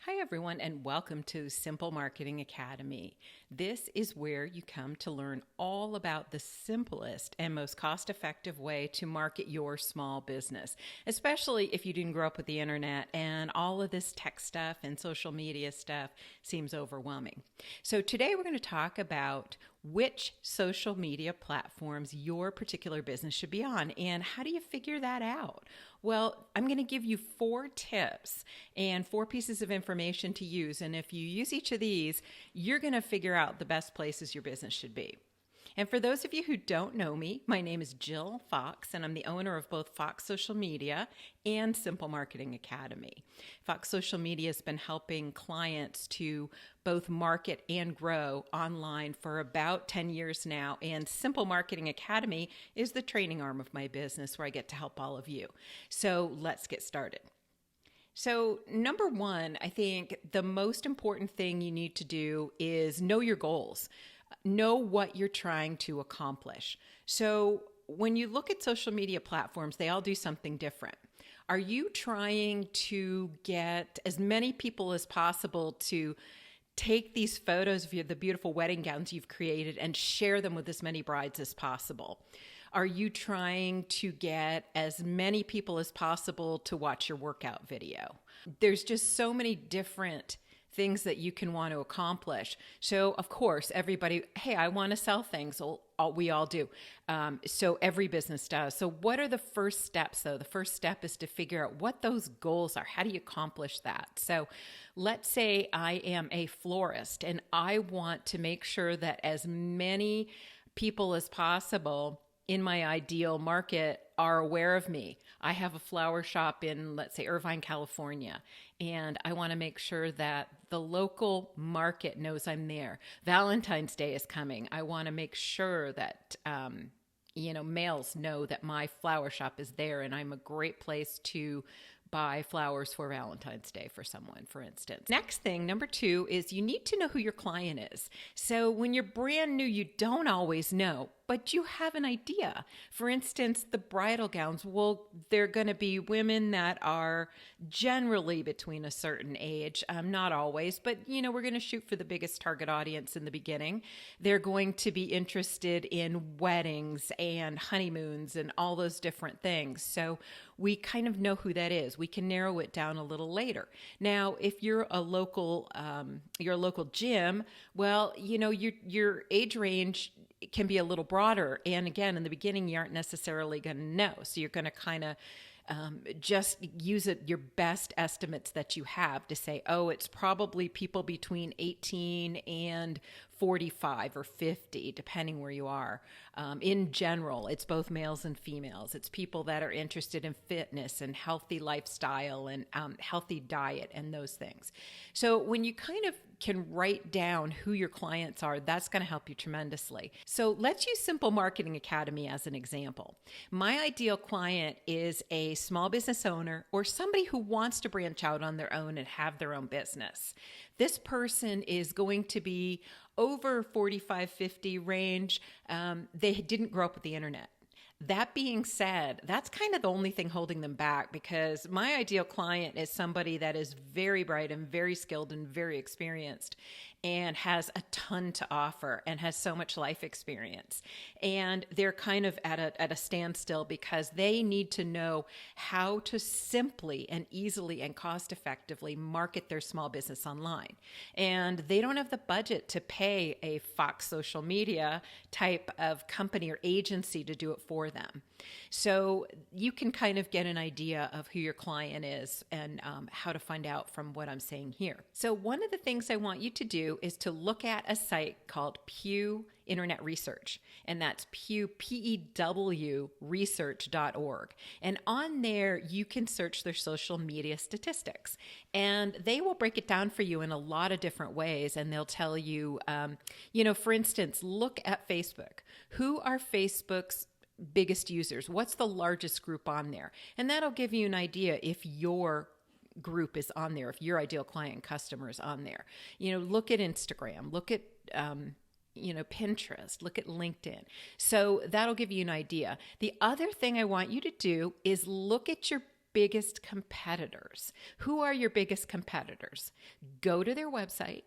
Hi, everyone, and welcome to Simple Marketing Academy. This is where you come to learn all about the simplest and most cost effective way to market your small business, especially if you didn't grow up with the internet and all of this tech stuff and social media stuff seems overwhelming. So, today we're going to talk about which social media platforms your particular business should be on and how do you figure that out? Well, I'm going to give you 4 tips and 4 pieces of information to use. And if you use each of these, you're going to figure out the best places your business should be. And for those of you who don't know me, my name is Jill Fox, and I'm the owner of both Fox Social Media and Simple Marketing Academy. Fox Social Media has been helping clients to both market and grow online for about 10 years now, and Simple Marketing Academy is the training arm of my business where I get to help all of you. So let's get started. So, number one, I think the most important thing you need to do is know your goals. Know what you're trying to accomplish. So when you look at social media platforms, they all do something different. Are you trying to get as many people as possible to take these photos of the beautiful wedding gowns you've created and share them with as many brides as possible? Are you trying to get as many people as possible to watch your workout video? There's just so many different things that you can want to accomplish. So, of course, everybody, hey, I want to sell things. We all do. So every business does. So what are the first steps, though? The first step is to figure out what those goals are. How do you accomplish that? So let's say I am a florist and I want to make sure that as many people as possible in my ideal market are aware of me. I have a flower shop in, let's say, Irvine, California, and I want to make sure that the local market knows I'm there. Valentine's Day is coming. I want to make sure that, males know that my flower shop is there and I'm a great place to buy flowers for Valentine's Day for someone, for instance. Next thing, number 2, is you need to know who your client is. So when you're brand new, you don't always know, but you have an idea. For instance, the bridal gowns, well, they're going to be women that are generally between a certain age, not always, but we're going to shoot for the biggest target audience in the beginning. They're going to be interested in weddings and honeymoons and all those different things. So we kind of know who that is. We can narrow it down a little later. Now, if you're a local gym, well, your age range can be a little broader. And again, in the beginning, you aren't necessarily going to know. So you're going to kind of just use your best estimates that you have to say, oh, it's probably people between 18 and 45 or 50, depending where you are. In general, it's both males and females. It's people that are interested in fitness and healthy lifestyle and healthy diet and those things. So when you kind of can write down who your clients are, that's going to help you tremendously. So let's use Simple Marketing Academy as an example. My ideal client is a small business owner or somebody who wants to branch out on their own and have their own business. This person is going to be over 45, 50 range. They didn't grow up with the internet. That being said, that's kind of the only thing holding them back, because my ideal client is somebody that is very bright and very skilled and very experienced and has a ton to offer and has so much life experience. And they're kind of at a standstill because they need to know how to simply and easily and cost effectively market their small business online. And they don't have the budget to pay a Fox Social Media type of company or agency to do it for them. So you can kind of get an idea of who your client is and how to find out from what I'm saying here. So one of the things I want you to do is to look at a site called Pew Internet Research, and that's Pew, P-E-W, research.org. And on there, you can search their social media statistics, and they will break it down for you in a lot of different ways, and they'll tell you, for instance, look at Facebook. Who are Facebook's biggest users? What's the largest group on there? And that'll give you an idea if your group is on there, if your ideal client and customer is on there. Look at Instagram, look at Pinterest, look at LinkedIn. So that'll give you an idea. The other thing I want you to do is look at your biggest competitors. Who are your biggest competitors? Go to their website,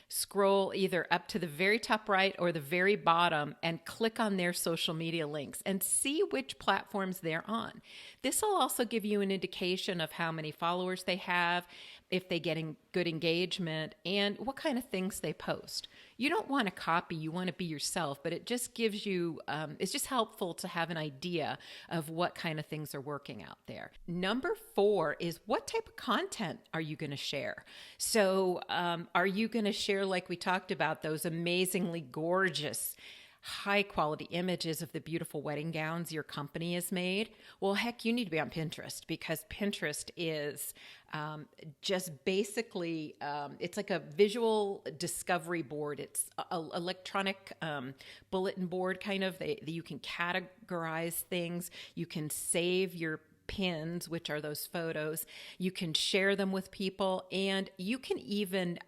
scroll either up to the very top right or the very bottom and click on their social media links and see which platforms they're on. This will also give you an indication of how many followers they have, if they're getting good engagement, and what kind of things they post. You don't want to copy, you want to be yourself, but it just gives you, it's just helpful to have an idea of what kind of things are working out there. Number 4 is, what type of content are you going to share? So are you going to share, like we talked about, those amazingly gorgeous high quality images of the beautiful wedding gowns your company has made? Well, heck, you need to be on Pinterest, because Pinterest is just basically, it's like a visual discovery board. It's an electronic bulletin board kind of. You can categorize things. You can save your pins, which are those photos. You can share them with people, and you can even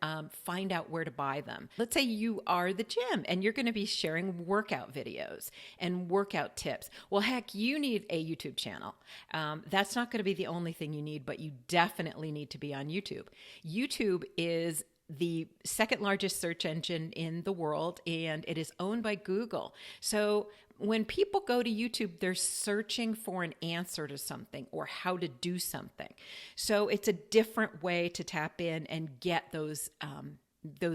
find out where to buy them. Let's say you are the gym and you're going to be sharing workout videos and workout tips. Well, heck, you need a YouTube channel. That's not going to be the only thing you need, but you definitely need to be on YouTube. YouTube is the second largest search engine in the world, and it is owned by Google. So when people go to YouTube, they're searching for an answer to something or how to do something. So it's a different way to tap in and get those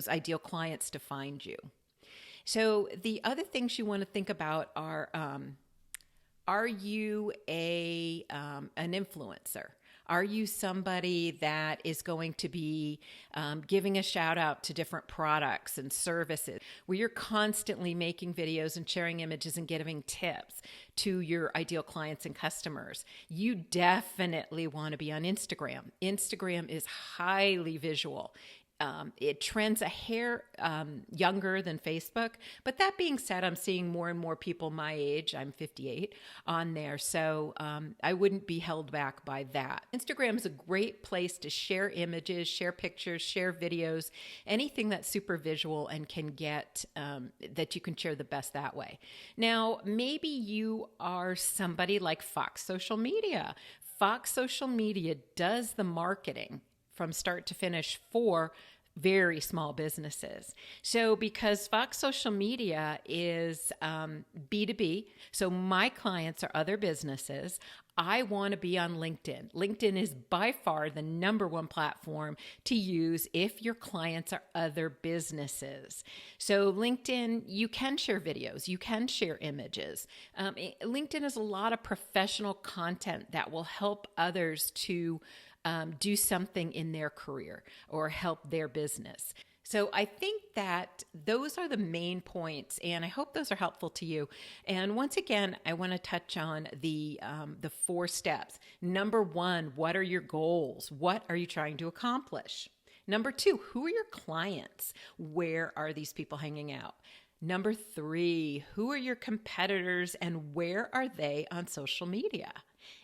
ideal clients to find you. So the other things you want to think about are you an influencer? Are you somebody that is going to be giving a shout out to different products and services, where you're constantly making videos and sharing images and giving tips to your ideal clients and customers? You definitely want to be on Instagram. Instagram is highly visual. It trends a hair younger than Facebook. But that being said, I'm seeing more and more people my age, I'm 58, on there. So I wouldn't be held back by that. Instagram is a great place to share images, share pictures, share videos, anything that's super visual and can get that you can share the best that way. Now, maybe you are somebody like Fox Social Media. Fox Social Media does the marketing from start to finish for very small businesses. So because Fox Social Media is B2B, so my clients are other businesses, I want to be on LinkedIn. LinkedIn is by far the number one platform to use if your clients are other businesses. So LinkedIn, you can share videos, you can share images. LinkedIn has a lot of professional content that will help others to do something in their career or help their business. So I think that those are the main points, and I hope those are helpful to you. And once again, I want to touch on the 4 steps. Number 1, what are your goals? What are you trying to accomplish? Number 2, who are your clients? Where are these people hanging out? Number 3, who are your competitors and where are they on social media?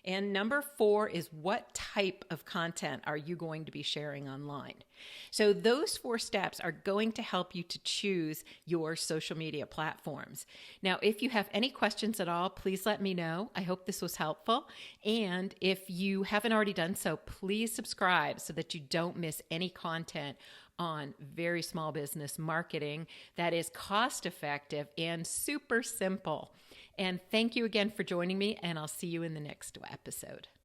And number 4 is, what type of content are you going to be sharing online? So those 4 steps are going to help you to choose your social media platforms. Now, if you have any questions at all, please let me know. I hope this was helpful. And if you haven't already done so, please subscribe so that you don't miss any content on very small business marketing that is cost effective and super simple. And thank you again for joining me, and I'll see you in the next episode.